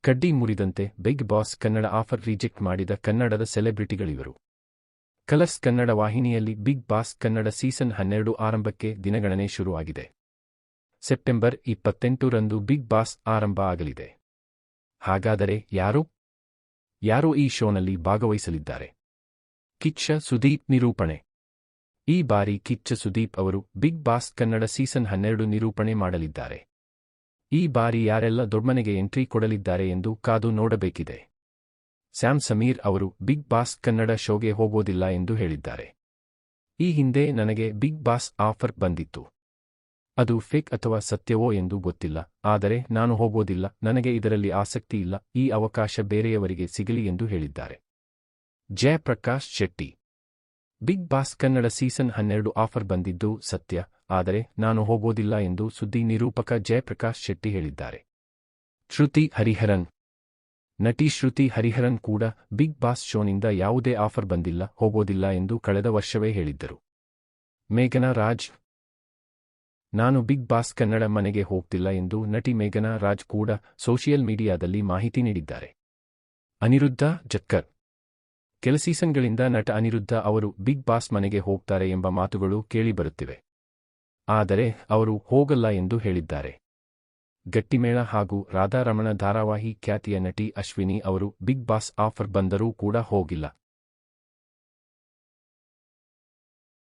ಕಡ್ಡಿ ಮುರಿದಂತೆ big boss Kannada offer reject ಮಾಡಿದ ಕನ್ನಡದ ಸೆಲೆಬ್ರಿಟಿಗಳಿವರು. ಕಲರ್ಸ್ ಕನ್ನಡ ವಾಹಿನಿಯಲ್ಲಿ ಬಿಗ್ ಬಾಸ್ ಕನ್ನಡ ಸೀಸನ್ 12 ಆರಂಭಕ್ಕೆ ದಿನಗಣನೆ ಶುರುವಾಗಿದೆ. ಸೆಪ್ಟೆಂಬರ್ 28ರಂದು ಬಿಗ್ ಬಾಸ್ ಆರಂಭ ಆಗಲಿದೆ. ಹಾಗಾದರೆ ಯಾರು ಈ ಶೋನಲ್ಲಿ ಭಾಗವಹಿಸಲಿದ್ದಾರೆ? ಕಿಚ್ಚ ಸುದೀಪ್ ನಿರೂಪಣೆ. ಈ ಬಾರಿ ಕಿಚ್ಚ ಸುದೀಪ್ ಅವರು ಬಿಗ್ ಬಾಸ್ ಕನ್ನಡ ಸೀಸನ್ 12 ನಿರೂಪಣೆ ಮಾಡಲಿದ್ದಾರೆ. ಈ ಬಾರಿ ಯಾರೆಲ್ಲ ದೊಡ್ಮನೆಗೆ ಎಂಟ್ರಿ ಕೊಡಲಿದ್ದಾರೆ ಎಂದು ಕಾದು ನೋಡಬೇಕಿದೆ. ಸ್ಯಾಮ್ ಸಮೀರ್ ಅವರು ಬಿಗ್ ಬಾಸ್ ಕನ್ನಡ ಶೋಗೆ ಹೋಗೋದಿಲ್ಲ ಎಂದು ಹೇಳಿದ್ದಾರೆ. ಈ ಹಿಂದೆ ನನಗೆ ಬಿಗ್ ಬಾಸ್ ಆಫರ್ ಬಂದಿತ್ತು. ಅದು ಫೇಕ್ ಅಥವಾ ಸತ್ಯವೋ ಎಂದು ಗೊತ್ತಿಲ್ಲ, ಆದರೆ ನಾನು ಹೋಗೋದಿಲ್ಲ, ನನಗೆ ಇದರಲ್ಲಿ ಆಸಕ್ತಿ ಇಲ್ಲ, ಈ ಅವಕಾಶ ಬೇರೆಯವರಿಗೆ ಸಿಗಲಿ ಎಂದು ಹೇಳಿದ್ದಾರೆ. Jayaprakash Shetty. Bigg boss Kannada season 12 offer ಬಂದಿದ್ದು ಸತ್ಯ, ಆದರೆ ನಾನು ಹೋಗೋದಿಲ್ಲ ಎಂದು ಸುದ್ದಿ ನಿರೂಪಕ ಜಯಪ್ರಕಾಶ್ ಶೆಟ್ಟಿ ಹೇಳಿದ್ದಾರೆ. ಶ್ರುತಿ ಹರಿಹರನ್. ನಟಿ ಶ್ರುತಿ ಹರಿಹರನ್ ಕೂಡ ಬಿಗ್ ಬಾಸ್ ಶೋನಿಂದ ಯಾವುದೇ ಆಫರ್ ಬಂದಿಲ್ಲ, ಹೋಗೋದಿಲ್ಲ ಎಂದು ಕಳೆದ ವರ್ಷವೇ ಹೇಳಿದ್ದರು. ಮೇಘನಾ ರಾಜ್. ನಾನು ಬಿಗ್ ಬಾಸ್ ಕನ್ನಡ ಮನೆಗೆ ಹೋಗ್ತಿಲ್ಲ ಎಂದು ನಟಿ ಮೇಘನಾ ರಾಜ್ ಕೂಡ ಸೋಷಿಯಲ್ ಮೀಡಿಯಾದಲ್ಲಿ ಮಾಹಿತಿ ನೀಡಿದ್ದಾರೆ. ಅನಿರುದ್ಧ ಜಕ್ಕರ್. ಕೆಲ ಸೀಸನ್ಗಳಿಂದ ನಟ ಅನಿರುದ್ಧ ಅವರು ಬಿಗ್ ಬಾಸ್ ಮನೆಗೆ ಹೋಗ್ತಾರೆ ಎಂಬ ಮಾತುಗಳು ಕೇಳಿಬರುತ್ತಿವೆ. ಆದರೆ ಅವರು ಹೋಗಲ್ಲ ಎಂದು ಹೇಳಿದ್ದಾರೆ. ಗಟ್ಟಿಮೇಳ ಹಾಗೂ ರಾಧಾರಮಣ ಧಾರಾವಾಹಿ ಖ್ಯಾತಿಯ ನಟಿ ಅಶ್ವಿನಿ ಅವರು ಬಿಗ್ ಬಾಸ್ ಆಫರ್ ಬಂದರೂ ಕೂಡ ಹೋಗಿಲ್ಲ.